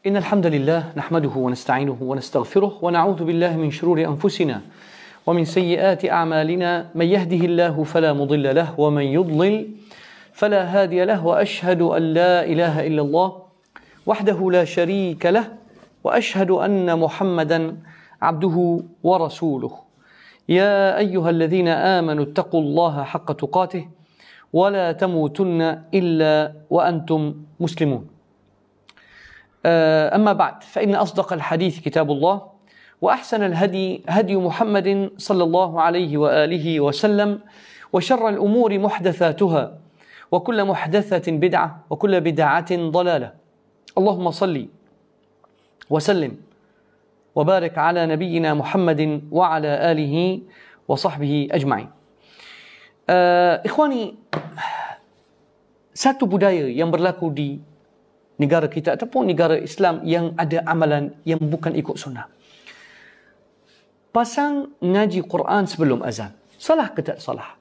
إن الحمد لله نحمده ونستعينه ونستغفره ونعوذ بالله من شرور أنفسنا ومن سيئات أعمالنا من يهده الله فلا مضل له ومن يضلل فلا هادي له وأشهد أن لا إله إلا الله وحده لا شريك له وأشهد أن محمدا عبده ورسوله يا أيها الذين آمنوا اتقوا الله حق تقاته ولا تموتن إلا وأنتم مسلمون. أما بعد فإن أصدق الحديث كتاب الله وأحسن الهدي هدي محمد صلى الله عليه وآله وسلم وشر الأمور محدثاتها وكل محدثة بدعة وكل بدعة ضلالة. اللهم صل وسلم وبارك على نبينا محمد وعلى آله وصحبه أجمعين. Ikhwani, satu budaya yang berlaku di negara kita ataupun negara Islam yang ada amalan yang bukan ikut sunnah. Pasang ngaji Quran sebelum azan. Salah ke tak salah?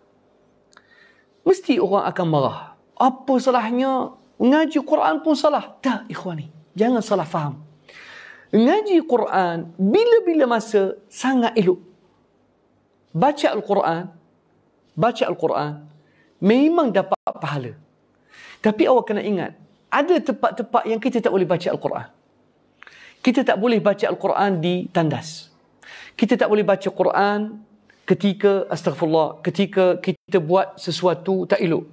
Mesti orang akan marah. Apa salahnya? Ngaji Quran pun salah. Tak, ikhwani. Jangan salah faham. Ngaji Quran bila-bila masa sangat elok. Baca Al-Quran memang dapat pahala. Tapi awak kena ingat, ada tempat-tempat yang kita tak boleh baca Al-Quran. Kita tak boleh baca Al-Quran di tandas. Kita tak boleh baca Quran ketika, astagfirullah, ketika kita buat sesuatu tak elok.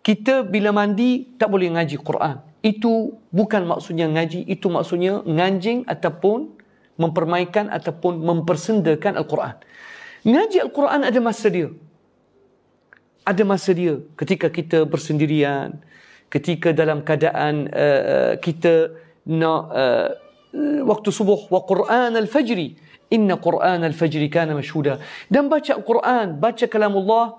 Kita bila mandi tak boleh ngaji Quran. Itu bukan maksudnya ngaji, itu maksudnya nganjing ataupun mempermainkan ataupun mempersendakan Al-Quran. Ngaji Al-Quran ada masa dia. Ada masa dia ketika kita bersendirian, ketika dalam keadaan kita nak waktu subuh, wa Quran al-fajri, inna Quran al-fajri kana mashhuda. Dan baca Al-Quran, baca kalamullah,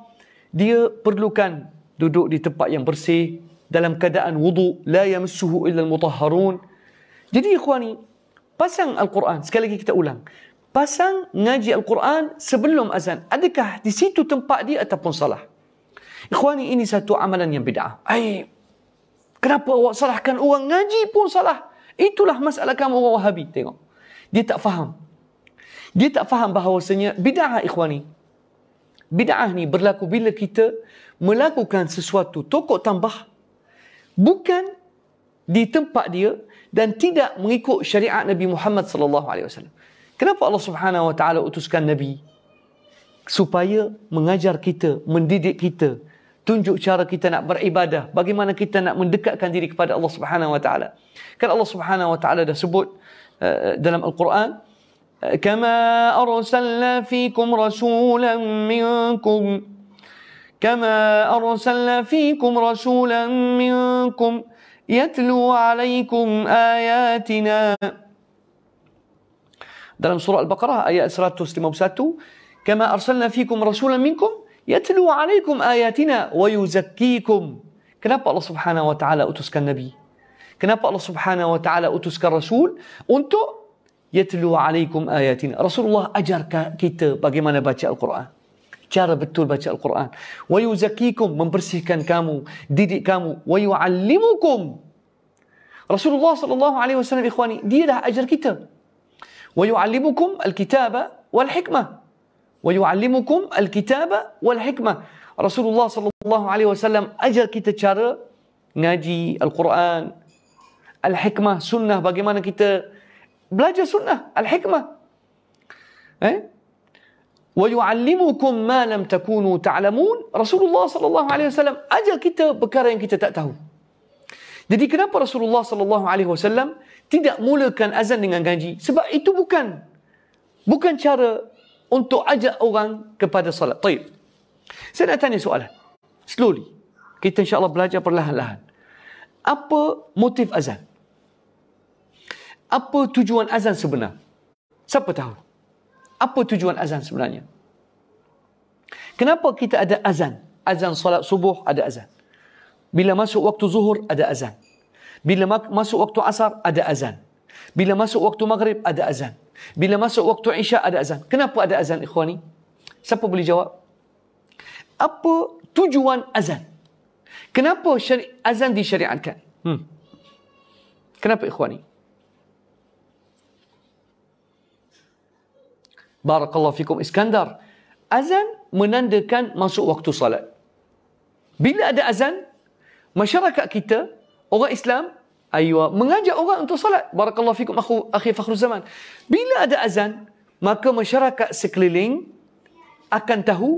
dia perlukan duduk di tempat yang bersih, dalam keadaan wudu, la yamassuhu illa al-mutahharun. Jadi ikhwani, pasang Al-Quran, sekali lagi kita ulang, pasang ngaji Al-Quran sebelum azan. Adakah di situ tempat dia ataupun salah? Ikhwani, ini satu amalan yang bid'ah. Kenapa awak salahkan orang ngaji pun salah? Itulah masalah kamu orang Wahabi. Tengok. Dia tak faham. Dia tak faham bahawasanya bid'ah, ikhwani. Bid'ah ni berlaku bila kita melakukan sesuatu tokok tambah bukan di tempat dia dan tidak mengikut syariat Nabi Muhammad sallallahu alaihi wasallam. Kenapa Allah Subhanahu wa taala utuskan nabi? Supaya mengajar kita, mendidik kita, tunjuk cara kita nak beribadah, bagaimana kita nak mendekatkan diri kepada Allah Subhanahu wa taala. Kan Allah Subhanahu wa taala dah sebut dalam Al-Quran, kama arsalna fikum rasulan minkum, kama arsalna fikum rasulan minkum yatlu alaikum ayatina. Dalam surah Al-Baqarah ayat 151, kama arsalna fikum rasulan minkum yatlu alaikum ayatina wa yuzakkikum. Kenapa Allah Subhanahu wa taala utuskan nabi? Kenapa Allah Subhanahu wa taala utuskan rasul? Untuk yatlu alaikum ayatina. Rasulullah ajar kita bagaimana baca Al-Quran, cara betul baca Al-Quran. Wa yuzakkikum, membersihkan kamu, didik kamu. Wa yuallimukum. Rasulullah sallallahu alaihi wasallam, ikhwani, dia dah ajar kita. Wa yuallimukum al-kitaba wal hikmah. وَيُعَلِّمُكُمْ الْكِتَابَ وَالْحِكْمَةِ. Rasulullah sallallahu alaihi wasallam ajar kita cara ngaji Al-Quran, Al-Hikmah, sunnah, bagaimana kita belajar sunnah, Al-Hikmah. وَيُعَلِّمُكُمْ مَا لَمْ تَكُونُوا تَعْلَمُونَ. Rasulullah sallallahu alaihi wasallam ajar kita perkara yang kita tak tahu. Jadi kenapa Rasulullah sallallahu alaihi wasallam tidak mulakan azan dengan ngaji? Sebab itu bukan cara untuk ajak orang kepada salat. Baik. Saya nak tanya soalan. Slowly. Kita insya-Allah belajar perlahan-lahan. Apa motif azan? Apa tujuan azan sebenar? Siapa tahu? Apa tujuan azan sebenarnya? Kenapa kita ada azan? Azan salat subuh ada azan. Bila masuk waktu zuhur ada azan. Bila masuk waktu asar ada azan. Bila masuk waktu maghrib ada azan. Bila masuk waktu isya ada azan. Kenapa ada azan, ikhwani? Siapa boleh jawab? Apa tujuan azan? Kenapa azan disyariatkan? Kenapa, ikhwani? Barakallahu fikum Iskandar. Azan menandakan masuk waktu salat. Bila ada azan, masyarakat kita, orang Islam, mengajak orang untuk salat. Barakallahu fikum akhi Fakhruzaman. Bila ada azan, maka masyarakat sekeliling akan tahu,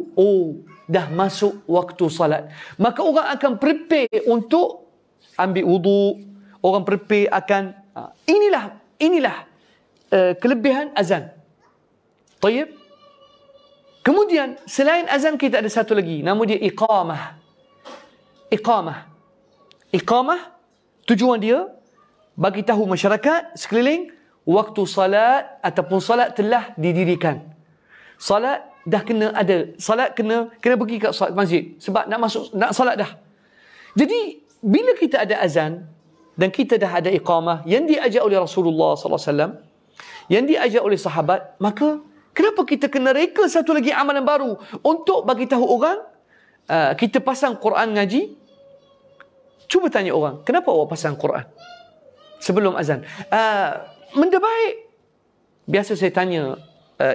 dah masuk waktu salat. Maka orang akan prepare untuk ambil wudu. Orang prepare akan, inilah kelebihan azan. Tayyib. Kemudian, selain azan kita ada satu lagi. Nama dia iqamah. Iqamah, tujuan dia, bagi tahu masyarakat sekeliling, waktu salat ataupun salat telah didirikan. Salat dah kena ada. Salat kena pergi ke masjid. Sebab nak salat dah. Jadi, bila kita ada azan, dan kita dah ada iqamah, yang diajar oleh Rasulullah SAW, yang diajar oleh sahabat, maka kenapa kita kena reka satu lagi amalan baru untuk bagi tahu orang, kita pasang Quran ngaji? Cuba tanya orang, kenapa awak pasang Quran sebelum azan? Benda baik. Biasa saya tanya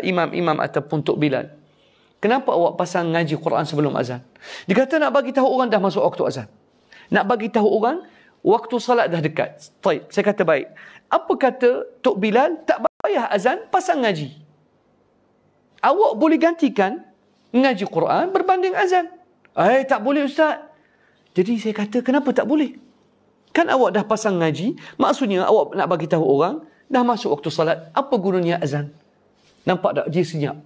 imam-imam ataupun Tok Bilal, kenapa awak pasang ngaji Quran sebelum azan? Dia kata nak bagi tahu orang dah masuk waktu azan. Nak bagi tahu orang waktu salat dah dekat. Baik, saya kata baik. Apa kata Tok Bilal, tak payah azan, pasang ngaji. Awak boleh gantikan ngaji Quran berbanding azan. Tak boleh Ustaz. Jadi saya kata, kenapa tak boleh? Kan awak dah pasang ngaji, maksudnya awak nak bagi tahu orang, dah masuk waktu salat. Apa gunanya azan? Nampak tak? Dia senyap.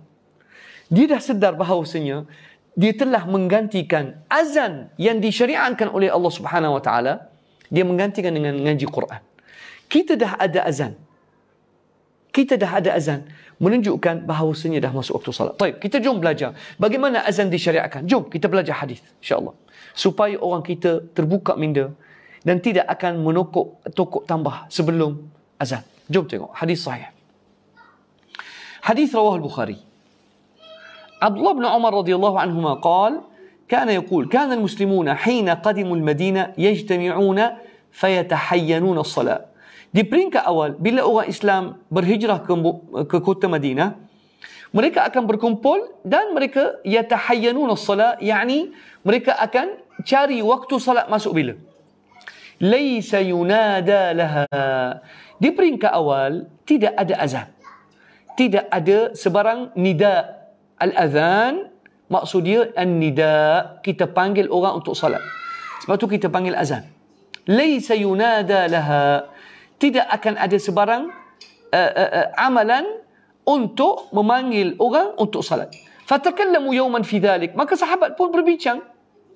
Dia dah sedar bahawasanya, dia telah menggantikan azan yang disyariatkan oleh Allah Subhanahu Wa Taala, dia menggantikan dengan ngaji Quran. Kita dah ada azan. Menunjukkan bahawasanya dah masuk waktu salat. Baik, kita jom belajar bagaimana azan disyariatkan. Jom kita belajar hadis, insya-Allah, supaya orang kita terbuka minda dan tidak akan menokok tokok tambah sebelum azan. Jom tengok hadis sahih. Hadis rawah al-Bukhari. Abdullah bin Umar radhiyallahu anhuma qala كان يقول كان المسلمون حين قدموا المدينة يجتمعون فيتحينون الصلاة. Di peringkat awal, bila orang Islam berhijrah ke kota Madinah, mereka akan berkumpul dan mereka yatahayyanun as-salat, yakni mereka akan cari waktu salat masuk bila. Laisa yunada laha. Di peringkat awal tidak ada azan. Tidak ada sebarang nida. Al-azan maksud dia an-nida, kita panggil orang untuk salat. Sebab tu kita panggil azan. Laisa yunada laha. Tidak akan ada sebarang amalan untuk memanggil orang untuk salat. Fatakallamu yawman fi dhalik. Maka sahabat pun berbincang.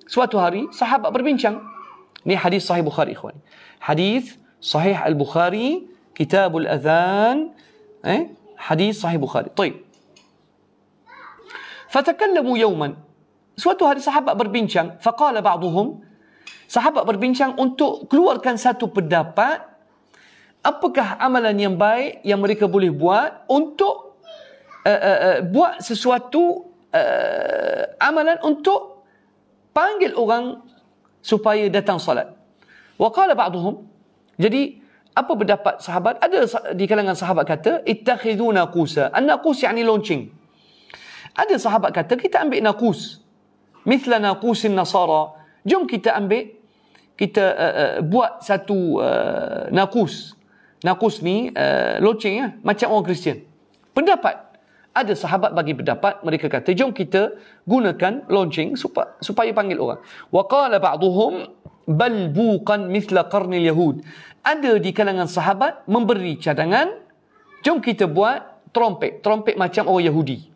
Suatu hari sahabat berbincang. Ini hadis sahih Bukhari, ikhwan. Hadis sahih al-Bukhari, Kitabul Adhan, hadis sahih Bukhari. Baik. Fatakallamu yawman. Suatu hari sahabat berbincang, faqala ba'duhum, sahabat berbincang untuk keluarkan satu pendapat, apakah amalan yang baik yang mereka boleh buat untuk buat sesuatu amalan untuk panggil orang supaya datang salat. Wa qala ba'duhum, jadi apa pendapat sahabat? Ada di kalangan sahabat kata, ittakhidhu naqusa. An-naqus yani launching. Ada sahabat kata, kita ambil naqus, mithla naqusin nasara. Jom kita ambil, kita buat satu naqus. Naqus ni launching, macam orang Kristian. Pendapat, ada sahabat bagi pendapat, mereka kata jom kita gunakan launching supaya panggil orang. Wa qala ba'dhum bal buqan mithla qarnil yahud. Ada di kalangan sahabat memberi cadangan, jom kita buat trompet macam orang Yahudi,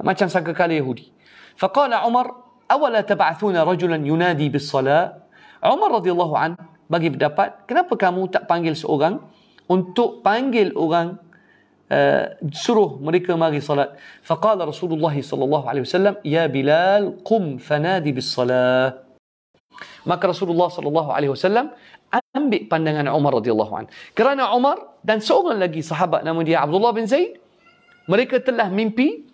macam sangkakala Yahudi. Faqala Umar awala tab'athuna rajulan yunadi bis salat. Umar radhiyallahu an bagi pendapat, kenapa kamu tak panggil seorang untuk panggil orang, suruh mereka mari salat. Faqala Rasulullah sallallahu alaihi wasallam, ya Bilal qum fanadi bis salat. Maka Rasulullah sallallahu alaihi wasallam ambil pandangan Umar radhiyallahu an. Kerana Umar dan seorang lagi sahabat nama dia Abdullah bin Zaid, mereka telah mimpi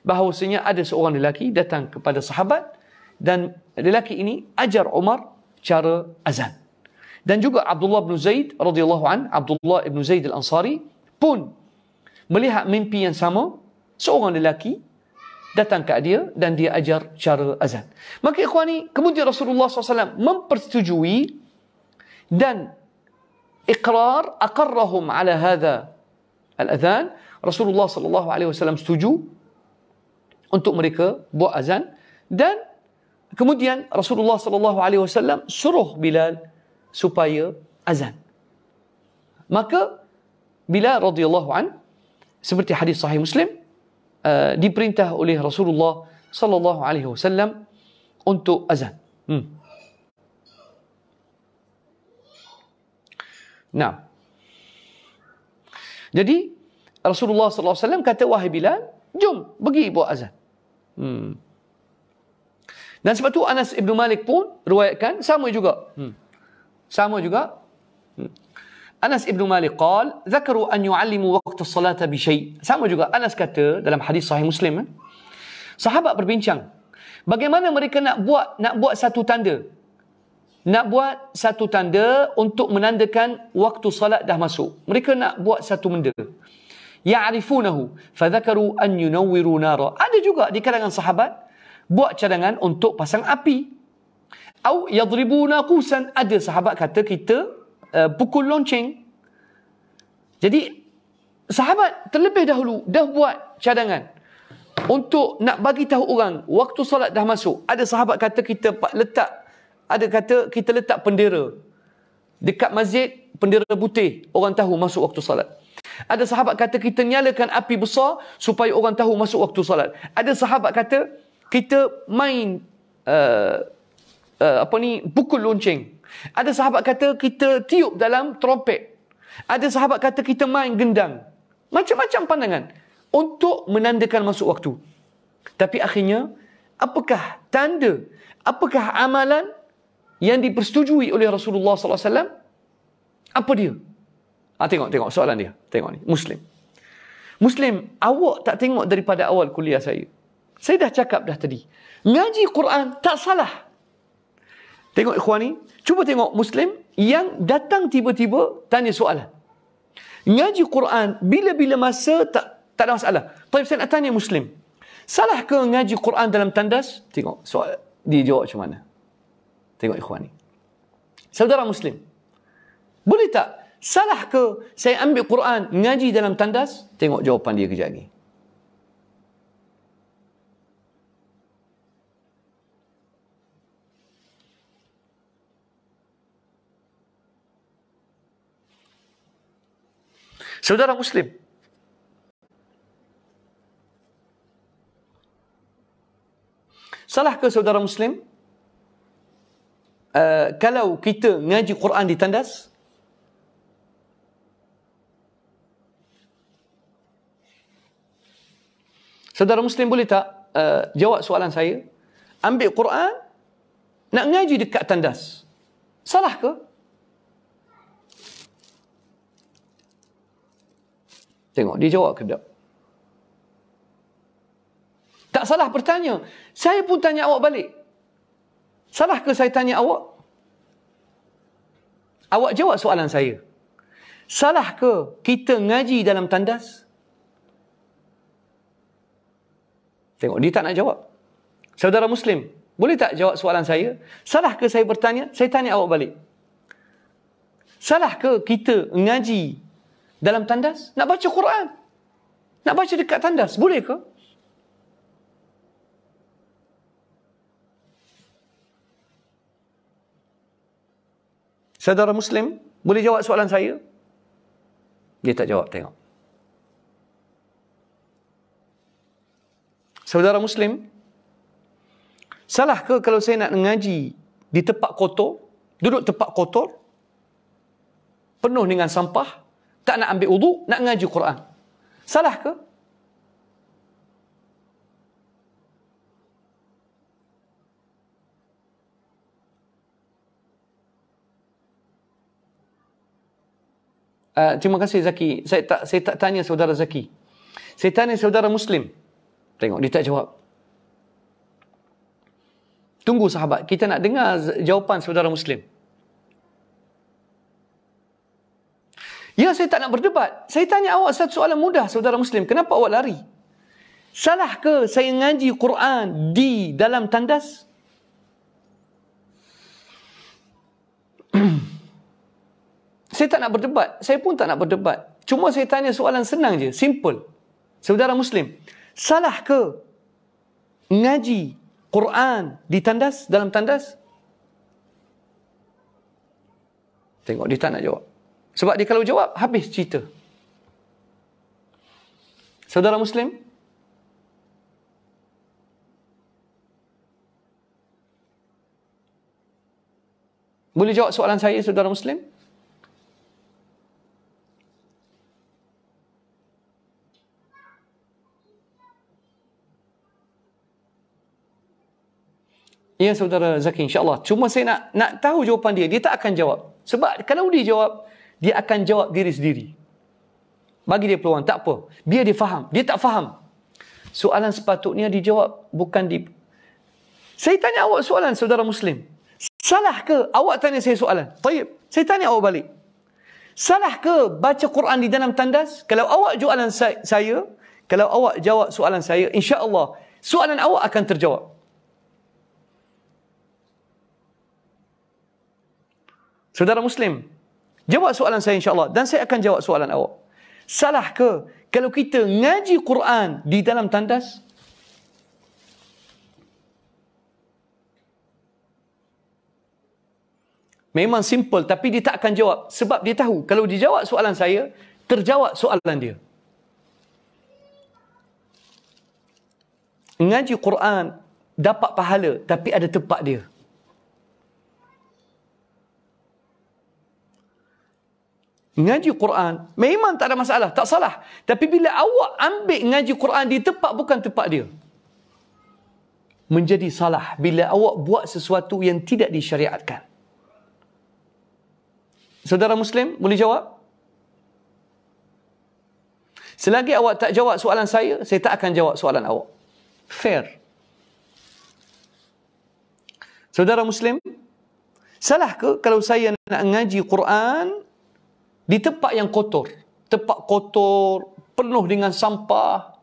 bahawasanya ada seorang lelaki datang kepada sahabat dan lelaki ini ajar Umar cara azan. Dan juga Abdullah bin Zaid radhiyallahu an, Abdullah bin Zaid al-Ansari pun melihat mimpi yang sama seorang lelaki datang ke dia dan dia ajar cara azan. Maka ikhwani, kemudian Rasulullah SAW mempersetujui dan aqarrahum ala hadha al-adhan. Rasulullah SAW setuju untuk mereka buat azan, dan kemudian Rasulullah SAW suruh Bilal supaya azan. Maka Bilal radhiyallahu an, seperti hadis sahih Muslim, diperintah oleh Rasulullah SAW untuk azan. Nah, jadi Rasulullah SAW kata, wahai Bilal, jom pergi buat azan. Dan sebab tu Anas Ibn Malik pun riwayatkan sama juga. Sama juga. Anas Ibn Malik qal, "Zakaru an yu'allimu waqt as-salata bi syai'." Sama juga Anas kata dalam hadis sahih Muslim, sahabat berbincang bagaimana mereka nak buat satu tanda. Nak buat satu tanda untuk menandakan waktu salat dah masuk. Mereka nak buat satu benda. Ya'rifunahu fadhakaru an yunawwiru nara. Ada juga di kalangan sahabat buat cadangan untuk pasang api. Au yadribuna qusan. Ada sahabat kata kita pukul lonceng. Jadi sahabat terlebih dahulu dah buat cadangan untuk nak bagi tahu orang waktu solat dah masuk. Ada sahabat kata kita letak pendera dekat masjid, pendera putih, orang tahu masuk waktu solat. Ada sahabat kata kita nyalakan api besar supaya orang tahu masuk waktu solat. Ada sahabat kata kita main pukul lonceng. Ada sahabat kata kita tiup dalam trompet. Ada sahabat kata kita main gendang. Macam-macam pandangan untuk menandakan masuk waktu. Tapi akhirnya, apakah tanda, apakah amalan yang dipersetujui oleh Rasulullah SAW? Apa dia? Tengok soalan dia. Tengok ni, Muslim, awak tak tengok daripada awal kuliah saya. Saya dah cakap dah tadi. Ngaji Quran tak salah. Tengok ikhwani, cuba tengok Muslim yang datang tiba-tiba tanya soalan. Ngaji Quran bila-bila masa tak ada masalah. Tapi saya nak tanya Muslim, salah ke ngaji Quran dalam tandas? Tengok soal dia jawab macam mana. Tengok ikhwani. Saudara Muslim, boleh tak salah ke saya ambil Quran ngaji dalam tandas? Tengok jawapan dia kejap lagi. Saudara Muslim, salah ke saudara Muslim kalau kita ngaji Quran di tandas? Saudara Muslim boleh tak jawab soalan saya? Ambil Quran nak ngaji dekat tandas, salah ke? Tengok dia jawab ke tak? Tak salah bertanya. Saya pun tanya awak balik. Salah ke saya tanya awak? Awak jawab soalan saya. Salah ke kita ngaji dalam tandas? Tengok dia tak nak jawab. Saudara Muslim, boleh tak jawab soalan saya? Salah ke saya bertanya? Saya tanya awak balik. Salah ke kita ngaji dalam tandas? Nak baca Quran, nak baca dekat tandas, boleh ke? Saudara Muslim, boleh jawab soalan saya? Dia tak jawab, tengok. Saudara Muslim, salah ke kalau saya nak ngaji di tempat kotor, duduk tempat kotor, penuh dengan sampah, tak nak ambil wudu, nak ngaji Quran? Salah ke? Terima kasih Zaki. Saya tak tanya saudara Zaki. Saya tanya saudara Muslim. Tengok dia tak jawab. Tunggu sahabat, kita nak dengar jawapan saudara Muslim. Ya, saya tak nak berdebat. Saya tanya awak satu soalan mudah, saudara Muslim. Kenapa awak lari? Salah ke saya ngaji Quran di dalam tandas? Saya tak nak berdebat. Saya pun tak nak berdebat. Cuma saya tanya soalan senang je. Simple. Saudara Muslim, salah ke ngaji Quran di tandas, dalam tandas? Tengok dia tak nak jawab. Sebab dia kalau jawab, habis cerita. Saudara Muslim, boleh jawab soalan saya, saudara Muslim? Ya, saudara Zaki, insyaAllah. Cuma saya nak tahu jawapan dia. Dia tak akan jawab. Sebab kalau dia jawab, dia akan jawab diri sendiri. Bagi dia peluang, tak apa. Biar dia faham. Dia tak faham. Soalan sepatutnya dijawab bukan di... Saya tanya awak soalan, saudara Muslim. Salah ke awak tanya saya soalan? Taib. Saya tanya awak balik. Salah ke baca Quran di dalam tandas? Kalau awak soalan saya, kalau awak jawab soalan saya, insya-Allah soalan awak akan terjawab. Saudara Muslim, jawab soalan saya insya-Allah dan saya akan jawab soalan awak. Salah ke kalau kita ngaji Quran di dalam tandas? Memang simple tapi dia tak akan jawab sebab dia tahu kalau dia jawab soalan saya, terjawab soalan dia. Ngaji Quran dapat pahala tapi ada tempat dia. Ngaji Quran memang tak ada masalah, tak salah. Tapi bila awak ambil ngaji Quran di tempat bukan tempat dia, menjadi salah bila awak buat sesuatu yang tidak disyariatkan. Saudara Muslim, boleh jawab? Selagi awak tak jawab soalan saya tak akan jawab soalan awak. Fair. Saudara Muslim, salah ke kalau saya nak ngaji Quran di tempat yang kotor? Tempat kotor, penuh dengan sampah.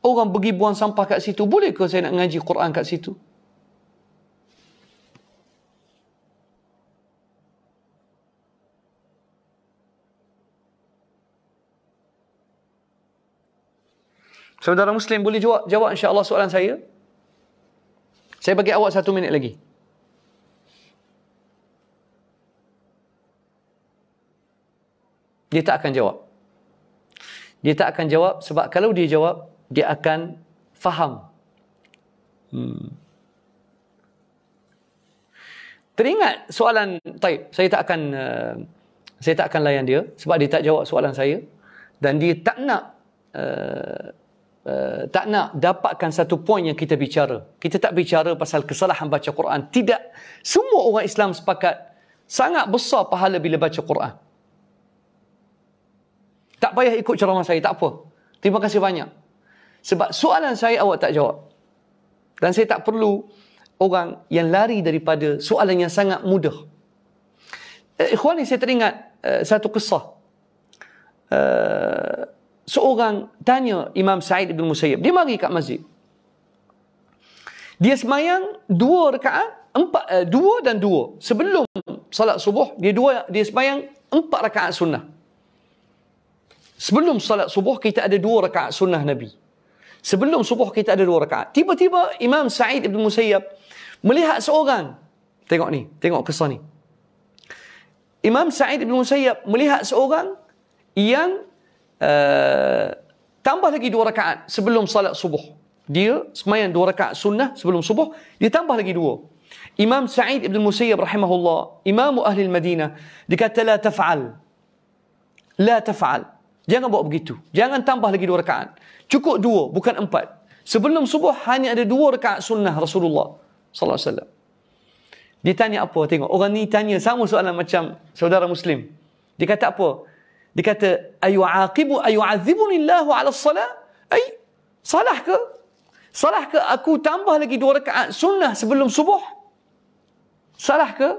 Orang pergi buang sampah kat situ. Boleh ke saya nak ngaji Quran kat situ? Saudara Muslim boleh jawab insya-Allah soalan saya? Saya bagi awak 1 minit lagi. Dia tak akan jawab. Dia tak akan jawab sebab kalau dia jawab, dia akan faham. Teringat soalan Taib. Saya tak akan layan dia sebab dia tak jawab soalan saya dan dia tak nak dapatkan satu poin yang kita bicara. Kita tak bicara pasal kesalahan baca Quran. Tidak. Semua orang Islam sepakat sangat besar pahala bila baca Quran. Tak payah ikut ceramah saya, tak apa. Terima kasih banyak. Sebab soalan saya awak tak jawab. Dan saya tak perlu orang yang lari daripada soalan yang sangat mudah. Ikhwan, saya teringat satu kisah. Seorang tanya Imam Sa'id bin Musayyib. Dia mari kat masjid. Dia semayang 2 rakaat, 2 dan 2. Sebelum salat subuh, dia semayang 4 rakaat sunnah. Sebelum salat subuh kita ada 2 rakaat sunnah Nabi. Sebelum subuh kita ada 2 rakaat. Tiba-tiba Imam Sa'id bin Musayyib melihat seorang. Tengok ni, tengok kisah ni. Imam Sa'id bin Musayyib melihat seorang yang tambah lagi 2 rakaat sebelum salat subuh. Dia semayang 2 rakaat sunnah sebelum subuh, dia tambah lagi 2. Imam Sa'id bin Musayyib rahimahullah, Imam Ahli Madinah, dia kata la taf'al. La taf'al. Jangan buat begitu. Jangan tambah lagi 2 rakaat. Cukup 2, bukan 4. Sebelum subuh hanya ada 2 rakaat sunnah Rasulullah sallallahu alaihi wasallam. Dia tanya apa? Tengok, orang ni tanya sama soalan macam saudara Muslim. Dia kata apa? Dia kata ayu'adzibuni Allahu 'ala as-salah? Salah ke? Salah ke aku tambah lagi 2 rakaat sunnah sebelum subuh? Salah ke?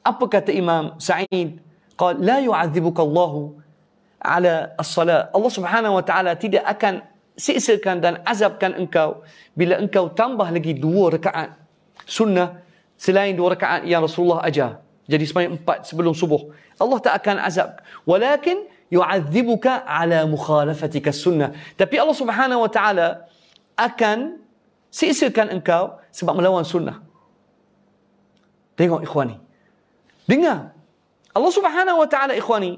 Apa kata Imam Sa'id? Qala la yu'adzibuka Allahu 'ala as-salah. Allah Subhanahu wa taala tidak akan siksakan dan azabkan engkau bila engkau tambah lagi 2 rakaat sunnah selain 2 rakaat yang Rasulullah ajar. Jadi sembahyang 4 sebelum subuh. Allah tak akan azab. Walakin yu'adzibuka ala mukhalafatika sunnah. Tapi Allah Subhanahu wa taala akan siksakan engkau sebab melawan sunnah. Tengok ikhwani. Dengar. Allah Subhanahu wa taala ikhwani,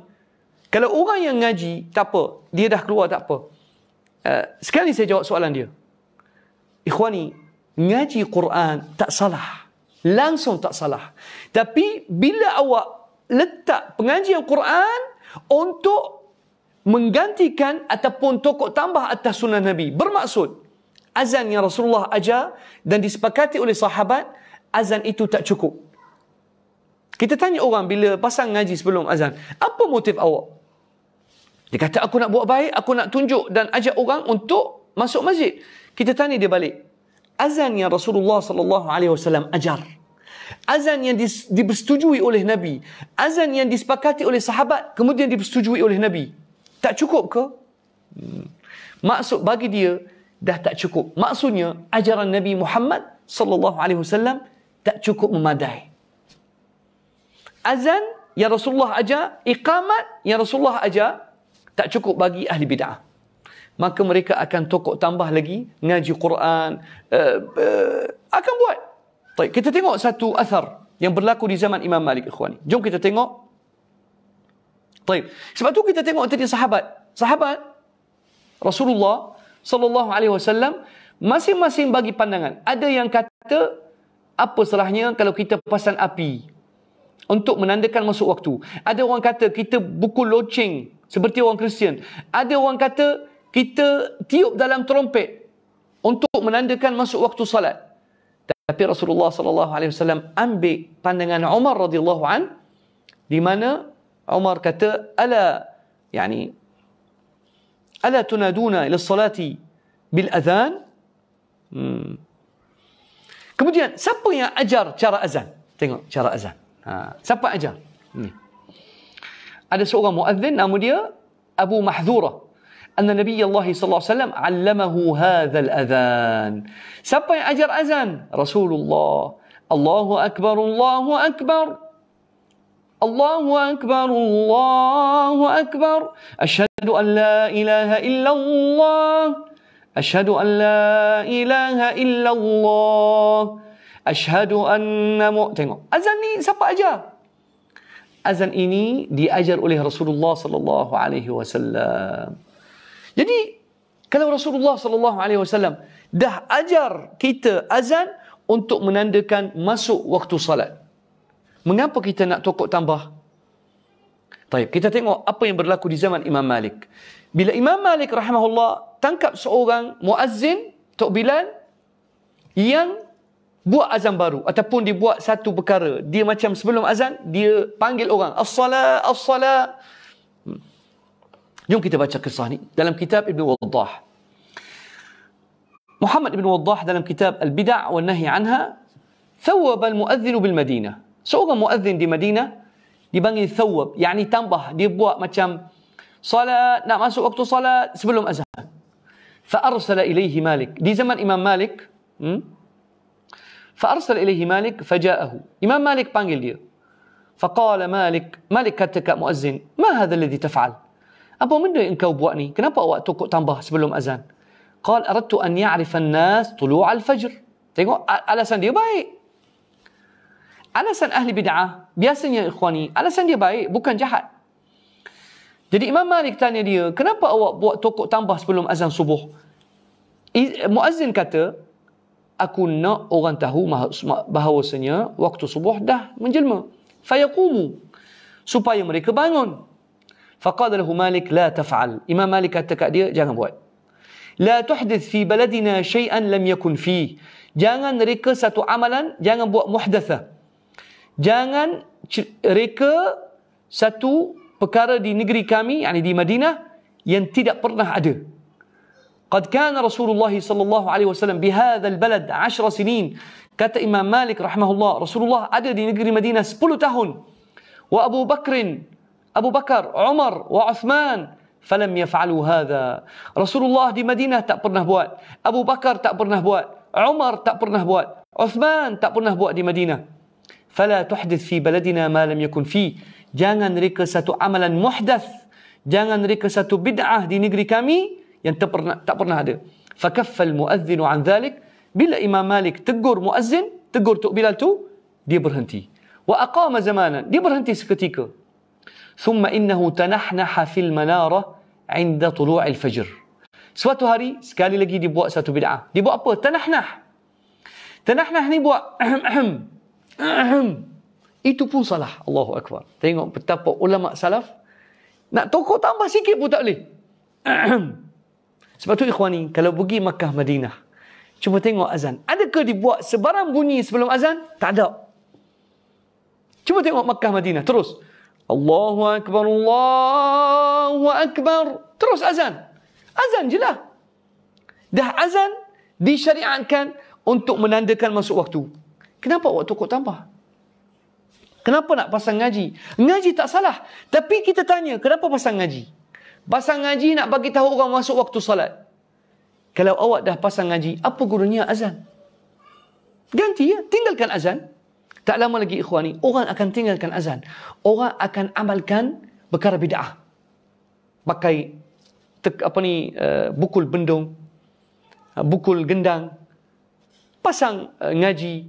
kalau orang yang ngaji tak apa, dia dah keluar tak apa. Sekali saya jawab soalan dia. Ikhwani, ngaji Quran tak salah. Langsung tak salah. Tapi bila awak letak pengajian Quran untuk menggantikan ataupun tokok tambah atas sunnah Nabi, bermaksud azan yang Rasulullah ajar dan disepakati oleh sahabat, azan itu tak cukup. Kita tanya orang bila pasang ngaji sebelum azan, apa motif awak? Dia kata, aku nak buat baik, aku nak tunjuk dan ajak orang untuk masuk masjid. Kita tanya dia balik, azan yang Rasulullah SAW ajar, azan yang dipersetujui oleh Nabi, azan yang disepakati oleh sahabat, kemudian dipersetujui oleh Nabi, tak cukup ke? Maksud bagi dia dah tak cukup. Maksudnya ajaran Nabi Muhammad SAW tak cukup memadai. Azan yang Rasulullah ajar, iqamat yang Rasulullah ajar, tak cukup bagi ahli bid'ah. Maka mereka akan tokok tambah lagi, ngaji Quran, akan buat. Baik, kita tengok satu athar yang berlaku di zaman Imam Malik, ikhwani. Jom kita tengok. Baik, sebab tu kita tengok tadi sahabat Rasulullah SAW masing-masing bagi pandangan. Ada yang kata, apa salahnya kalau kita pasang api untuk menandakan masuk waktu. Ada orang kata kita pukul loceng seperti orang Kristian. Ada orang kata kita tiup dalam trompet untuk menandakan masuk waktu salat. Tapi Rasulullah SAW ambil pandangan Umar radhiyallahu an, di mana Umar kata, ala tunaduna ila salati bil adhan. Kemudian siapa yang ajar cara azan? Tengok cara azan. Siapa ajar? Ada seorang muadzin nama dia Abu Mahdhurah. Anna Nabi Allah sallallahu alaihi wasallam 'allamahu hadzal adhan. Siapa yang ajar azan? Rasulullah. Allahu akbar, Allahu akbar. Allahu akbar, Allahu akbar. Asyhadu an la ilaha illallah. Asyhadu an la ilaha illallah. Asyhadu anna Tengok, azan ni siapa ajar? Azan ini diajar oleh Rasulullah sallallahu alaihi wasallam. Jadi kalau Rasulullah sallallahu alaihi wasallam dah ajar kita azan untuk menandakan masuk waktu salat, mengapa kita nak tokok tambah? Baik, kita tengok apa yang berlaku di zaman Imam Malik. Bila Imam Malik rahimahullah tangkap seorang muazzin, Tok Bilal, yang buat azan baru ataupun dia buat satu perkara, dia macam sebelum azan dia panggil orang, as-salat, as-salat. Jom kita baca kisah ni dalam kitab Ibn Waddah. Muhammad Ibn Waddah dalam kitab Al-Bid'ah wa Nahy anha, thawwab al-muadzin bil Madinah. Seorang muadzin di Madinah dipanggil thawwab, yakni tambah, dia buat macam salat, nak masuk waktu salat sebelum azan. Fa arsala ilaihi Malik. Di zaman Imam Malik, فأرسل إليه مالك فجاءه. Imam Malik panggil dia. فقال Malik kata kat muazzin, ما هذا الذي تفعل? Apa benda yang engkau buat ni? Kenapa awak tokok tambah sebelum azan? قال أردت أن يعرف الناس طلوع الفجر. Tengok alasan dia baik. Alasan ahli bid'ah biasanya ikhwani, alasan dia baik, bukan jahat. Jadi Imam Malik tanya dia, kenapa awak buat tokok tambah sebelum azan subuh? Muazzin kata, aku nak orang tahu bahawasanya waktu subuh dah menjelma. Fayaqumu, supaya mereka bangun. Faqala lahu Malik, la taf'al. Imam Malik kata kat dia, jangan buat. La tuhdith fi baladina syai'an lam yakun fi. Jangan reka satu amalan, jangan buat muhdathah. Jangan reka satu perkara di negeri kami, yakni di Madinah, yang tidak pernah ada. قد كان رسول الله صلى الله عليه وسلم بهذا البلد 10 سنين. Kata Imam Malik rahimahullah, Rasulullah ada di negeri Madinah 10 tahun. Wa Abu Bakar, Umar, wa Uthman falam yaf'alu hadha. Rasulullah di Madinah tak pernah buat, Abu Bakar tak pernah buat, Umar tak pernah buat, Uthman tak pernah buat di Madinah. Fala tuhdith fi baladina ma lam yakun fi. Jangan reka satu amalan muhdath, jangan reka satu bid'ah di negeri kami yang tak pernah ada. Fakaffa al-muadhdhin an dhalik. Bila Imam Malik tegur muazzin, tegur Tok Bilal tu, dia berhenti. Wa aqama zamanan, dia berhenti seketika. Thumma innahu tanahnaha fil manarah 'inda tulu'il fajr. Suatu hari sekali lagi dia buat satu bid'ah. Dia buat apa? Tanahnah. Tanahnah ni buat itu pun salah. Allahu akbar. Tengok betapa ulama salaf nak tokok tambah sikit pun tak boleh. Sebab tu ikhwani, kalau pergi Makkah Madinah, cuba tengok azan. Adakah dibuat sebarang bunyi sebelum azan? Tak ada. Cuba tengok Makkah Madinah. Terus. Allahu Akbar, Allahu Akbar. Terus azan. Azan je lah. Dah azan disyariatkan untuk menandakan masuk waktu. Kenapa awak tokok tambah? Kenapa nak pasang ngaji? Ngaji tak salah. Tapi kita tanya, kenapa pasang ngaji? Pasang ngaji nak bagi tahu orang masuk waktu salat. Kalau awak dah pasang ngaji, apa gunanya azan? Ganti ya, tinggalkan azan. Tak lama lagi ikhwani, orang akan tinggalkan azan. Orang akan amalkan perkara bid'ah. Pakai bukul bendung, bukul gendang, pasang ngaji,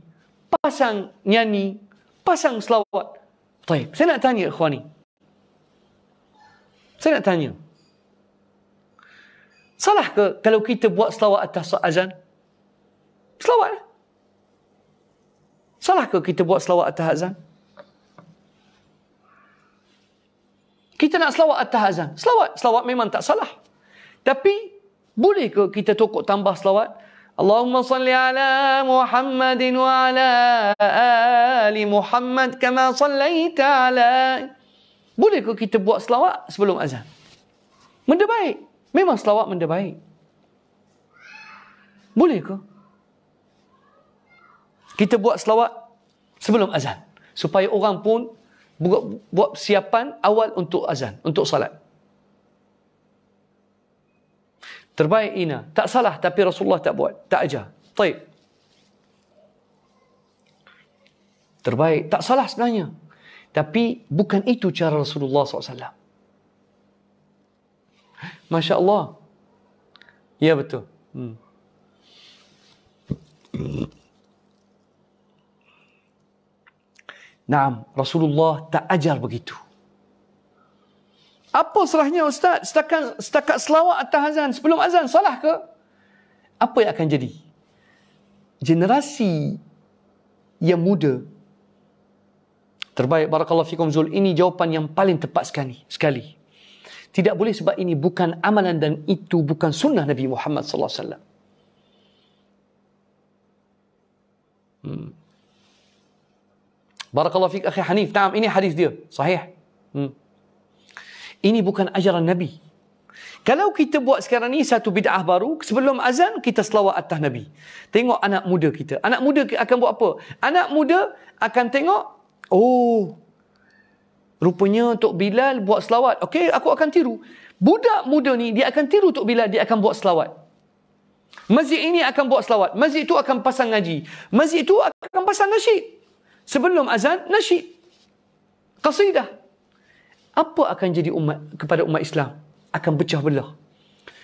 pasang nyanyi, pasang selawat. Baik, saya nak tanya ikhwani. Saya nak tanya. Salah ke kalau kita buat selawat atas azan? Selawat. Salah ke kita buat selawat atas azan? Kita nak selawat atas azan. Selawat memang tak salah. Tapi boleh ke kita tokok tambah selawat? Allahumma salli ala Muhammadin wa ala ali Muhammad kama sallaita ala. Boleh ke kita buat selawat sebelum azan? Benda baik. Memang selawat benda baik. Boleh ke kita buat selawat sebelum azan? Supaya orang pun buat siapan awal untuk azan, untuk salat. Terbaik Ina. Tak salah, tapi Rasulullah tak buat. Tak ajar. Taib. Terbaik. Tak salah sebenarnya. Tapi bukan itu cara Rasulullah SAW. Masya Allah. Ya betul. Naam, Rasulullah tak ajar begitu. Apa salahnya Ustaz? Setakat selawat atas azan, sebelum azan, salah ke? Apa yang akan jadi? Generasi yang muda, terbaik, barakallahu fikum Zul, ini jawapan yang paling tepat sekali. Tidak boleh, sebab ini bukan amalan dan itu bukan sunnah Nabi Muhammad sallallahu alaihi wasallam. Barakallahu fik akhi Hanif. Naam, ini hadis dia. Sahih. Ini bukan ajaran Nabi. Kalau kita buat sekarang ni satu bid'ah baru, sebelum azan kita selawat atas Nabi. Tengok anak muda kita. Anak muda akan buat apa? Anak muda akan tengok, oh, rupanya Tok Bilal buat selawat. Okey, aku akan tiru. Budak muda ni, dia akan tiru Tok Bilal, dia akan buat selawat. Masjid ini akan buat selawat. Masjid itu akan pasang ngaji. Masjid itu akan pasang nasyid. Sebelum azan, nasyid. Qasidah. Apa akan jadi kepada umat Islam? Akan pecah belah.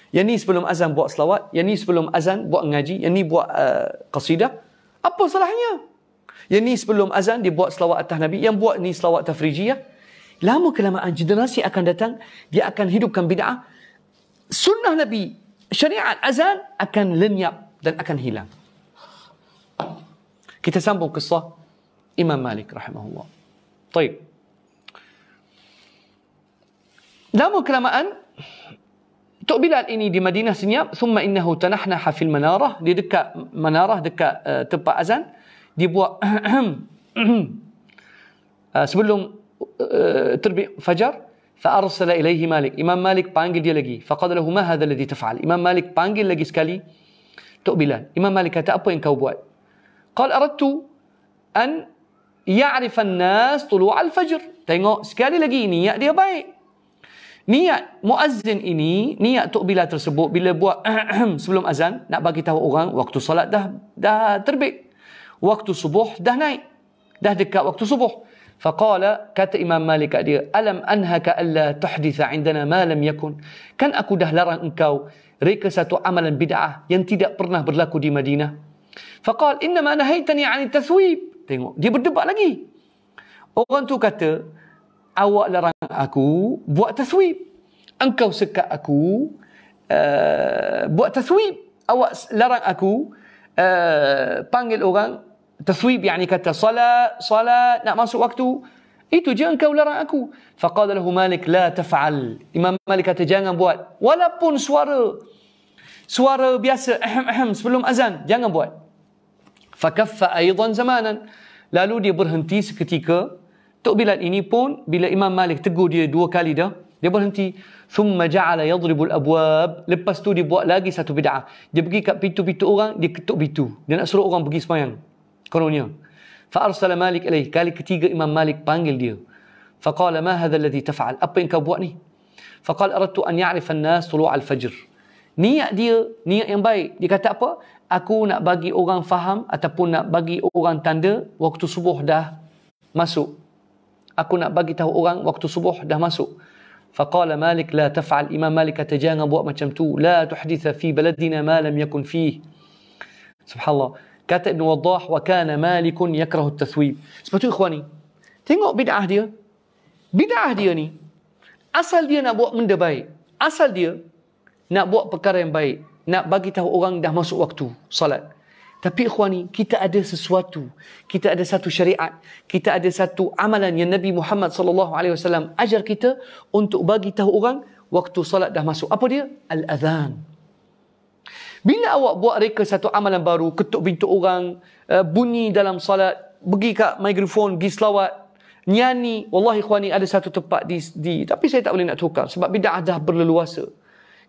Yang ni sebelum azan buat selawat, yang ni sebelum azan buat ngaji, yang ni buat qasidah. Apa salahnya? Yang ni sebelum azan dia buat selawat atas Nabi, yang buat ni selawat tafrijiyah. Lama kelamaan generasi akan datang, dia akan hidupkan bid'ah. Sunnah Nabi, syariat azan akan lenyap dan akan hilang. Kita sambung kisah Imam Malik rahimahullah. Baik. Lama kelamaan Tok Bilal ini di Madinah senyap. Thumma innahu tanahnaha fil manarah. Dia dekat manarah, dekat tempat azan. Dia buat sebelum terbit fajar. Fa'arsala ilaihi Malik. Imam Malik panggil dia lagi. Faqala lahu ma hadha alladhi taf'al. Imam Malik panggil lagi sekali Tok Bilal. Imam Malik kata, apa yang kau buat? Qal aradtu an ya'rifa an-nas tulu' al-fajr. Tengok sekali lagi, niat dia baik. Niat muazzin ini, niat Tok Bilal tersebut bila buat sebelum azan, nak bagi tahu orang waktu solat dah terbit. Waktu subuh dah naik. Dah dekat waktu subuh. Faqala, kata Imam Malik kat dia, alam anhaka alla tuhditha indana ma lam yakun. Kan aku dah larang engkau reka satu amalan bid'ah yang tidak pernah berlaku di Madinah. Faqal, innama nahaitani 'ani tathwib. Tengok, dia berdebat lagi. Orang tu kata, awak larang aku buat taswib. Engkau sekat aku buat taswib. Awak larang aku panggil orang taswib, yakni kata salat nak masuk waktu. Itu je engkau larang aku. Faqala lahu Malik, la taf'al. Imam Malik kata jangan buat. Walaupun suara biasa sebelum azan, jangan buat. Fakaffa aidan zamanan. Lalu dia berhenti seketika. Tok Bilal ini pun bila Imam Malik tegur dia 2 kali dah, dia berhenti. Thumma ja'ala yadribul abwab. Lepas tu dia buat lagi satu bid'ah. Dia pergi kat pintu-pintu orang, dia ketuk pintu. Dia nak suruh orang pergi sembahyang. Kononnya. Fa arsala Malik ilaih. Kali ketiga Imam Malik panggil dia. Faqala ma hadha alladhi taf'al? Apa yang kau buat ni? Faqala aradtu an ya'rifa an-nas tulu' al-fajr. Niat dia, niat yang baik. Dia kata apa? Aku nak bagi orang faham ataupun nak bagi orang tanda waktu subuh dah masuk. Aku nak bagi tahu orang waktu subuh dah masuk. Faqala Malik la taf'al. Imam Malik kata jangan buat macam tu. La tuhditha fi baladina ma lam yakun fih. Subhanallah. Kata Ibn Waddah, wa kana Malikun yakrahu at-tathwib. Sebab tu ikhwani, tengok bid'ah dia. Bid'ah dia ni, asal dia nak buat benda baik. Asal dia nak buat perkara yang baik. Nak bagi tahu orang dah masuk waktu salat. Tapi ikhwani, kita ada sesuatu. Kita ada satu syariat. Kita ada satu amalan yang Nabi Muhammad SAW ajar kita untuk bagi tahu orang waktu salat dah masuk. Apa dia? Al-adhan. Bila awak buat reka satu amalan baru, ketuk pintu orang, bunyi dalam salat, pergi kat mikrofon, pergi selawat, nyanyi. Wallahi ikhwani, ada satu tempat tapi saya tak boleh nak tukar sebab bid'ah dah berleluasa.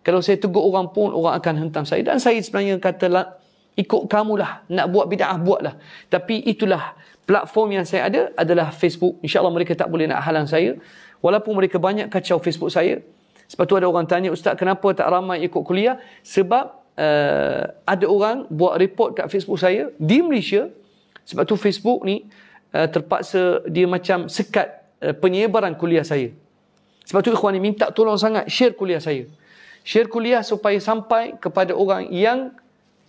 Kalau saya tegur orang pun, orang akan hentam saya. Dan saya sebenarnya katalah, ikut kamulah. Nak buat bid'ah, buatlah. Tapi itulah platform yang saya ada adalah Facebook. InsyaAllah mereka tak boleh nak halang saya. Walaupun mereka banyak kacau Facebook saya. Sebab tu ada orang tanya, Ustaz kenapa tak ramai ikut kuliah? Sebab ada orang buat report kat Facebook saya di Malaysia. Sebab tu Facebook ni terpaksa dia macam sekat penyebaran kuliah saya. Sebab tu ikhwan ni minta tolong sangat share kuliah saya. Share kuliah supaya sampai kepada orang yang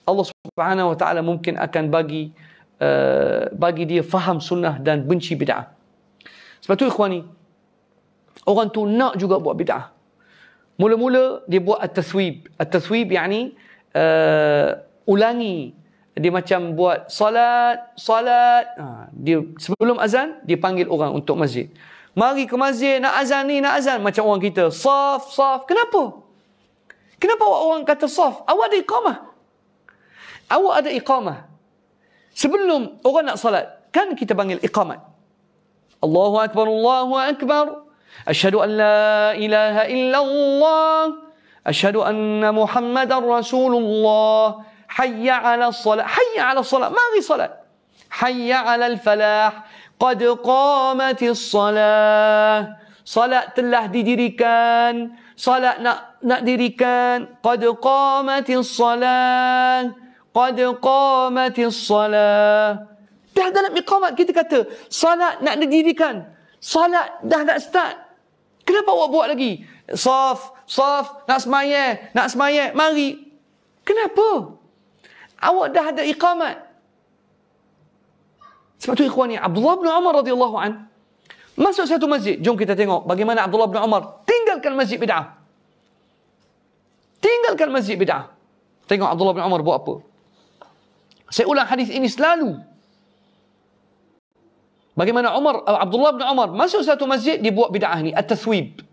Allah Subhanahu Wa Taala mungkin akan bagi dia faham sunnah dan benci bid'ah. Sebab tu ikhwan ni, orang tu nak juga buat bid'ah. Mula-mula dia buat at-tathwib. At-tathwib yakni ulangi. Dia macam buat salat. Dia sebelum azan dia panggil orang untuk masjid. Mari ke masjid, nak azan ni, nak azan. Macam orang kita, saf. Kenapa? Kenapa orang kata saf? Awak ada iqamah. Awak ada iqamah. Sebelum orang nak salat, kan kita panggil iqamat. Allahu Akbar, Allahu Akbar. Asyhadu an la ilaha illallah. Asyhadu anna Muhammadar Rasulullah. Hayya 'ala salat. Hayya 'ala salat. Mari salat. Hayya 'ala al-falah. Qad qamatis salah. Salat telah didirikan. Salat nak dirikan. Qad qamatis salah. Qad qamatis salah. Dah dalam iqamat kita kata salat nak didirikan. Salat dah nak start. Kenapa awak buat lagi? Saf, nak semayang, mari. Kenapa? Awak dah ada iqamat. Sebab tu ikhwani, Abdullah bin Umar radhiyallahu an masuk satu masjid. Jom kita tengok bagaimana Abdullah bin Umar tinggalkan masjid bid'ah. Tengok Abdullah bin Umar buat apa. Saya ulang hadis ini selalu. Bagaimana Abdullah bin Umar masuk satu masjid, dia buat bid'ah ni, at-tathwib.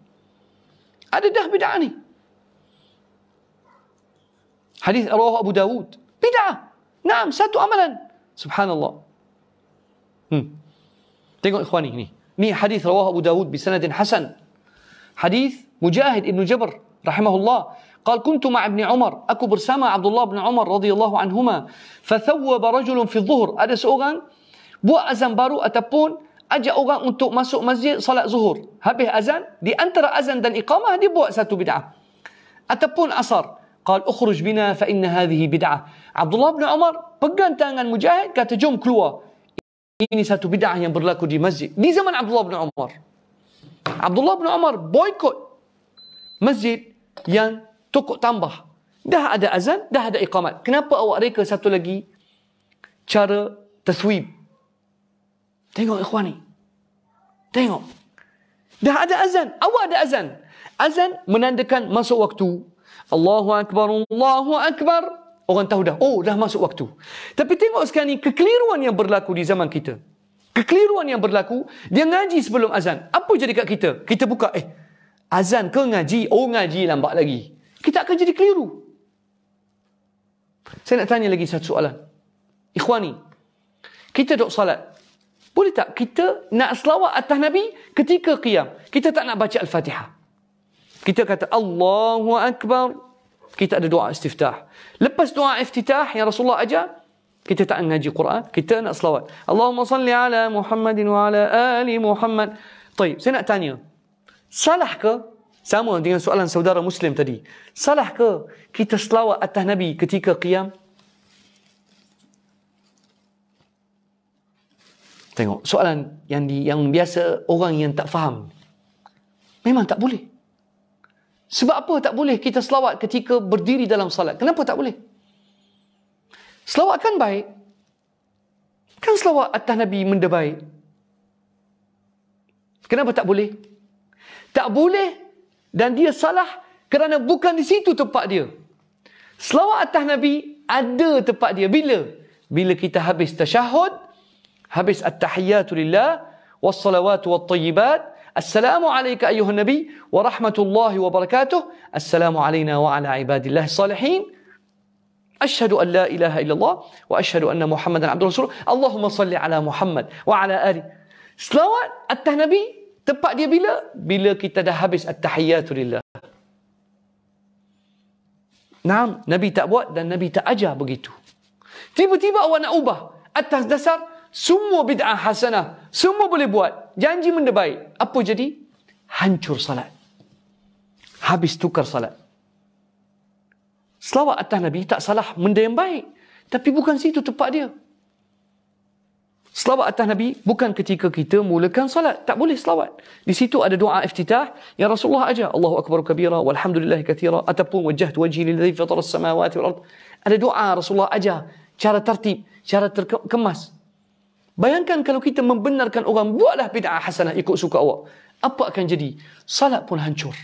Ada dah bid'ah ni. Hadis rawahu Abu Dawud. Bid'ah. Naam, satu amalan. Subhanallah. Tengok ikhwani ni. Ni hadis rawahu Abu Dawud bisanadin hasan. Hadis Mujahid ibn Jabr rahimahullah. قال كنت مع ابن عمر. Aku bersama Abdullah bin Umar radhiyallahu anhuma. فثوب رجل في الظهر. Ada seorang buat azan baru ataupun ajak orang untuk masuk masjid salat zuhur. Habis azan, di antara azan dan iqamah dia buat satu bid'ah. Ataupun asar, qal ukhruj bina fa inna hadhihi bid'ah. Abdullah bin Umar pegang tangan Mujahid, kata jom keluar. Ini satu bid'ah yang berlaku di masjid. Di zaman Abdullah bin Umar. Abdullah bin Umar boykot masjid yang tokok tambah. Dah ada azan, dah ada iqamat. Kenapa awak reka satu lagi cara taswib? Tengok ikhwani. Tengok. Dah ada azan. Awak ada azan. Azan menandakan masuk waktu. Allahu Akbar, Allahu Akbar. Orang tahu dah. Oh, dah masuk waktu. Tapi tengok sekarang ni kekeliruan yang berlaku di zaman kita. Kekeliruan yang berlaku. Dia ngaji sebelum azan. Apa jadi kat kita? Kita buka. Azan ke ngaji? Oh, ngaji lambat lagi. Kita akan jadi keliru. Saya nak tanya lagi satu soalan. Ikhwani. Kita duduk salat. Boleh tak kita nak selawat atas Nabi ketika qiyam? Kita tak nak baca Al-Fatihah. Kita kata Allahu Akbar. Kita ada doa istiftah. Lepas doa iftitah yang Rasulullah ajar, kita tak ngaji Quran, kita nak selawat. Allahumma salli ala Muhammadin wa ala ali Muhammad. Baik, saya nak tanya. Salah ke? Sama dengan soalan saudara Muslim tadi. Salah ke kita selawat atas Nabi ketika qiyam? Tengok, soalan yang biasa orang yang tak faham. Memang tak boleh. Sebab apa tak boleh kita selawat ketika berdiri dalam salat? Kenapa tak boleh? Selawat kan baik. Kan selawat atas Nabi benda baik. Kenapa tak boleh? Tak boleh dan dia salah kerana bukan di situ tempat dia. Selawat atas Nabi ada tempat dia. Bila? Bila kita habis tasyahud, habis at-tahiyyatu lillah, was-salawatu wat-tayyibat, Assalamu alayka ayyuhan nabi wa rahmatullahi wa barakatuh. Assalamu alayna wa ala ibadillahi salihin. Ashhadu an la ilaha illallah wa ashhadu anna Muhammadan abduhu rasulullah. Allahumma salli ala Muhammad wa ala ali. Selawat atas Nabi tempat dia bila? Bila kita dah habis at-tahiyyatu lillah. Naam, Nabi tak buat dan Nabi tak ajar begitu. Tiba-tiba awak nak ubah atas dasar semua bid'ah hasanah, semua boleh buat, janji benda baik. Apa jadi? Hancur salat. Habis tukar salat. Selawat atas Nabi tak salah, benda yang baik. Tapi bukan situ tempat dia. Selawat atas Nabi bukan ketika kita mulakan salat. Tak boleh selawat. Di situ ada doa iftitah yang Rasulullah ajar. Allahu Akbar kabira, walhamdulillahi kathira. Ataupun wajjahtu wajhi lilladhi fatara as-samawati wal ard. Ada doa Rasulullah ajar. Cara tertib, cara terkemas. Bayangkan kalau kita membenarkan orang, buatlah bid'ah hasanah ikut suka awak. Apa akan jadi? Salat pun hancur.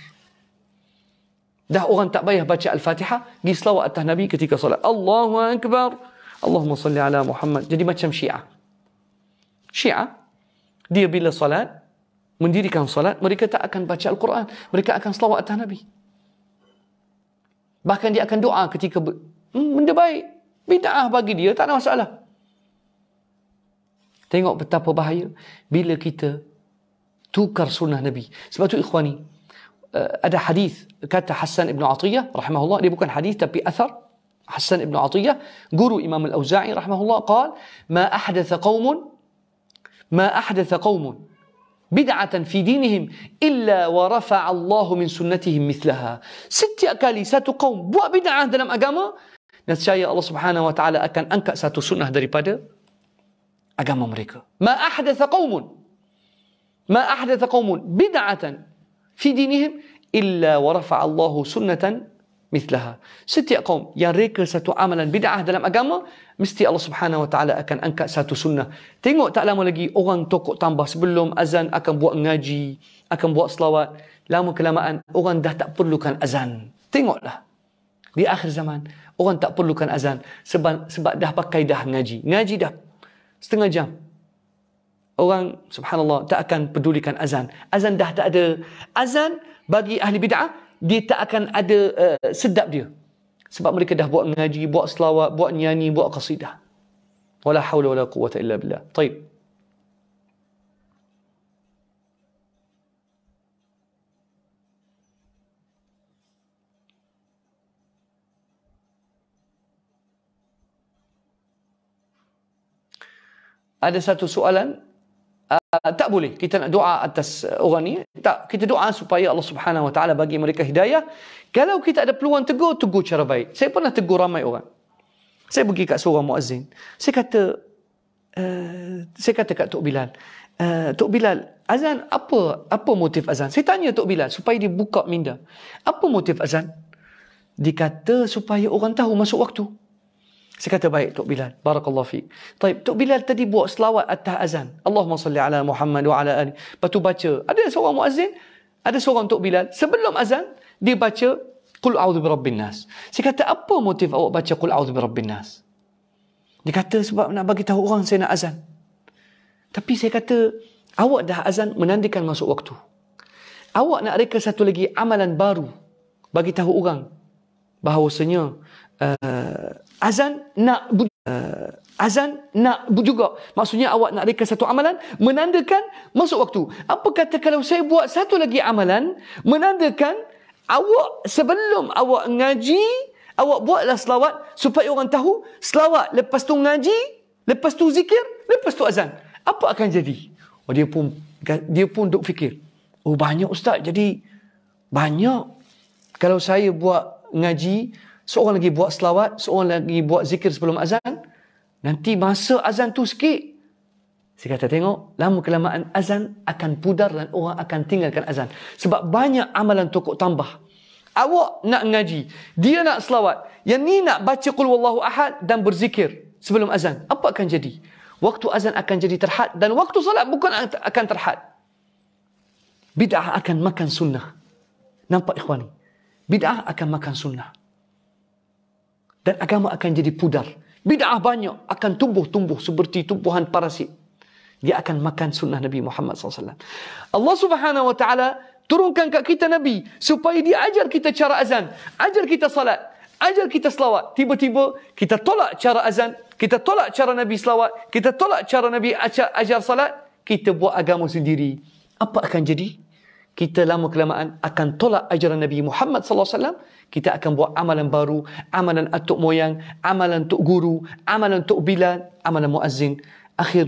Dah orang tak payah baca Al-Fatihah, pergi selawat atas Nabi ketika salat. Allahu Akbar. Allahumma salli ala Muhammad. Jadi macam Syiah. Syiah, dia bila salat, mendirikan salat, mereka tak akan baca Al-Quran. Mereka akan selawat atas Nabi. Bahkan dia akan doa ketika benda baik. Bid'ah bagi dia, tak ada masalah. Tengok betapa bahaya bila kita tukar sunnah Nabi. Sebab tu ikhwani, ada hadis kata Hassan ibn Atiyah rahimahullah, dia bukan hadis tapi athar. Hassan ibn Atiyah, guru Imam Al-Auza'i rahimahullah, قال ما أحدث قوم بدعة في دينهم إلا ورفع الله من سنتهم مثلها. Setiap kali satu kaum buat bid'ah dalam agama, nescaya Allah Subhanahu wa taala akan angkat satu sunnah daripada agama mereka. Ma ahdatha qaumun bid'atan fi dinihim illa wa rafa'a Allahu sunnatan mithlaha. Setiap kaum yang reka satu amalan bid'ah dalam agama, mesti Allah Subhanahu wa taala akan angkat satu sunnah. Tengok tak lama lagi orang tokok tambah, sebelum azan akan buat ngaji, akan buat selawat. Lama kelamaan orang dah tak perlukan azan. Tengoklah. Di akhir zaman orang tak perlukan azan sebab dah pakai dah ngaji. Ngaji dah setengah jam. Orang subhanallah tak akan pedulikan azan. Azan dah tak ada. Azan bagi ahli bid'ah, dia tak akan ada sedap dia. Sebab mereka dah buat ngaji, buat selawat, buat nyanyi, buat qasidah. Wala hawla wala quwwata illa billah. Taib. Ada satu soalan, tak boleh kita nak doa atas orang ni. Tak, kita doa supaya Allah Subhanahu Wa Taala bagi mereka hidayah. Kalau kita ada peluang tegur cara baik. Saya pernah tegur ramai orang. Saya pergi kat seorang muazzin. Saya kata kat Tok Bilal, Tok Bilal, azan apa motif azan? Saya tanya Tok Bilal supaya dia buka minda. Apa motif azan? Dia kata supaya orang tahu masuk waktu. Saya kata baik Tok Bilal, barakallahu fiik. Taib, Tok Bilal tadi buat selawat atas azan. Allahumma salli ala Muhammad wa ala ali. Lepas tu baca. Ada seorang muazzin, ada seorang Tok Bilal, sebelum azan dia baca Qul a'udzu birabbin nas. Saya kata apa motif awak baca Qul a'udzu birabbin nas? Dia kata sebab nak bagi tahu orang saya nak azan. Tapi saya kata awak dah azan menandakan masuk waktu. Awak nak reka satu lagi amalan baru bagi tahu orang bahawasanya azan nak juga. Maksudnya awak nak reka satu amalan menandakan masuk waktu. Apa kata kalau saya buat satu lagi amalan menandakan awak sebelum awak ngaji, awak buatlah selawat supaya orang tahu selawat, lepas tu ngaji, lepas tu zikir, lepas tu azan. Apa akan jadi? Oh, dia pun duk fikir. Oh, banyak ustaz. Jadi banyak. Kalau saya buat ngaji, seorang lagi buat selawat, seorang lagi buat zikir sebelum azan, nanti masa azan tu sikit. Saya kata tengok, lama kelamaan azan akan pudar dan orang akan tinggalkan azan. Sebab banyak amalan tokok tambah. Awak nak ngaji, dia nak selawat, yang ni nak baca qul wallahu ahad dan berzikir sebelum azan. Apa akan jadi? Waktu azan akan jadi terhad dan waktu salat bukan akan terhad. Bid'ah akan makan sunnah. Nampak ikhwani? Bid'ah akan makan sunnah. Dan agama akan jadi pudar. Bid'ah banyak akan tumbuh-tumbuh seperti tumbuhan parasit. Dia akan makan sunnah Nabi Muhammad SAW. Allah Subhanahu Wa Taala turunkan kat kita Nabi supaya dia ajar kita cara azan, ajar kita salat, ajar kita selawat. Tiba-tiba kita tolak cara azan, kita tolak cara Nabi selawat, kita tolak cara Nabi ajar salat, kita buat agama sendiri. Apa akan jadi? Kita lama kelamaan akan tolak ajaran Nabi Muhammad SAW. Kita akan buat amalan baru, amalan atuk moyang, amalan tok guru, amalan tok Bilal, amalan muazzin. Akhir,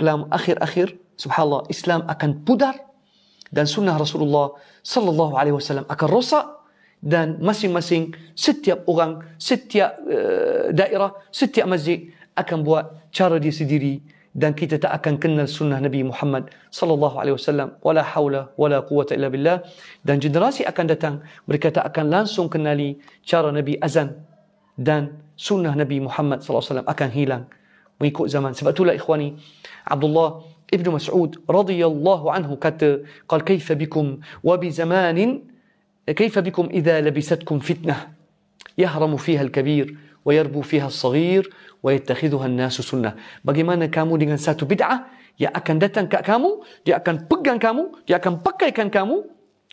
subhanallah, Islam akan pudar dan sunnah Rasulullah sallallahu alaihi wasallam akan rosak, dan masing-masing setiap orang, setiap daerah, setiap masjid akan buat cara dia sendiri, dan kita tak akan kenal sunnah Nabi Muhammad sallallahu alaihi wasallam. Wala haula wala quwwata illa billah. Dan generasi akan datang, mereka tak akan langsung kenali cara Nabi azan, dan sunnah Nabi Muhammad sallallahu alaihi wasallam akan hilang mengikut zaman. Sebab itulah ikhwani, Abdullah Ibn Mas'ud radhiyallahu anhu kata, qal kaifa bikum wa bi zamanin kaifa bikum idza labisatkum fitnah yahramu fiha al-kabir wa yarbu fiha as-saghir wa yattakhidhuha an-nasu sunnah. Bagaimana kamu dengan satu bid'ah yang akan datang kat kamu, dia akan pegang kamu, dia akan pakaikan kamu,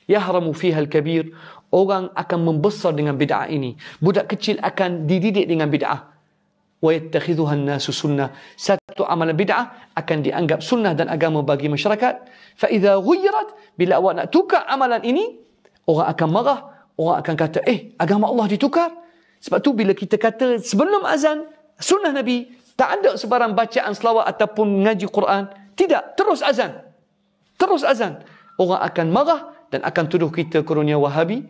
yahramu fiha al-kabir, orang akan membesar dengan bid'ah ini, budak kecil akan dididik dengan bid'ah. وَيَتَّخِذُهَا النَّاسُ sunnah. Satu amalan bid'ah akan dianggap sunnah dan agama bagi masyarakat. فَإِذَا غُيِّرَتْ, bila awak nak tukar amalan ini, orang akan marah, orang akan kata, agama Allah ditukar. Sebab tu bila kita kata sebelum azan, sunnah Nabi, tak ada sebarang bacaan selawat ataupun ngaji Quran. Tidak, terus azan. Terus azan. Orang akan marah dan akan tuduh kita kurnia Wahabi,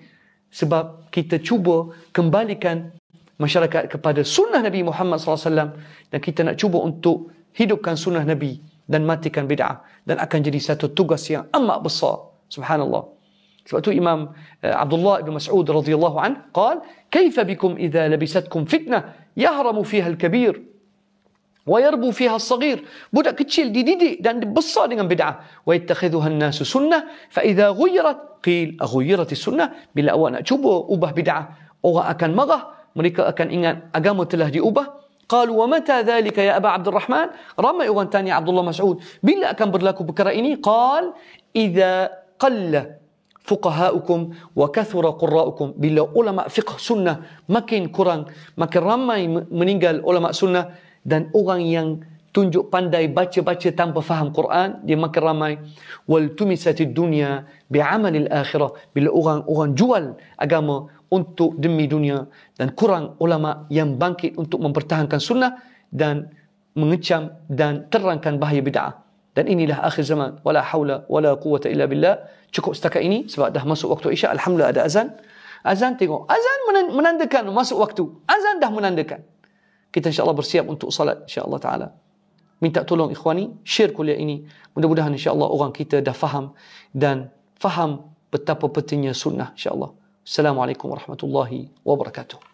sebab kita cuba kembalikan masyarakat kepada sunnah Nabi Muhammad SAW, dan kita nak cuba untuk hidupkan sunnah Nabi dan matikan bid'ah, dan akan jadi satu tugas yang amat besar. Subhanallah. Sebab tu Imam Abdullah Ibn Mas'ud radhiyallahu anhu قال كيف بكم إذا لبستكم فتنة يهرم فيها الكبير ويربو فيها الصغير. Budak kecil dididik dan besar dengan bid'ah. ويتخذها الناس سنة فإذا غيرت قيل أغيرت السنة. Bila awak nak cuba ubah bid'ah, orang akan marah, mereka akan ingat agama telah diubah. Qalu wa mata dhalika ya Aba Abdurrahman. Ramai orang tanya Abdullah Mas'ud, bila akan berlaku perkara ini? Qal idza qalla fuqahaukum wa kathura qurraukum. Bila ulama fiqh sunnah makin kurang, makin ramai meninggal ulama sunnah, dan orang yang tunjuk pandai baca-baca tanpa faham Quran, dia makin ramai. Wal tumisatid dunya bi'amalil akhirah. Bila orang jual agama untuk demi dunia, dan kurang ulama yang bangkit untuk mempertahankan sunnah dan mengecam dan terangkan bahaya bid'ah. Dan inilah akhir zaman. Wala haula wala quwata illa billah. Cukup setakat ini sebab dah masuk waktu Isyak. Alhamdulillah ada azan. Azan tengok. Azan menandakan masuk waktu. Azan dah menandakan. Kita insya-Allah bersiap untuk salat insya-Allah taala. Minta tolong ikhwani, share kuliah ini. Mudah-mudahan insya-Allah orang kita dah faham dan faham betapa pentingnya sunnah insya-Allah. Assalamualaikum warahmatullahi wabarakatuh.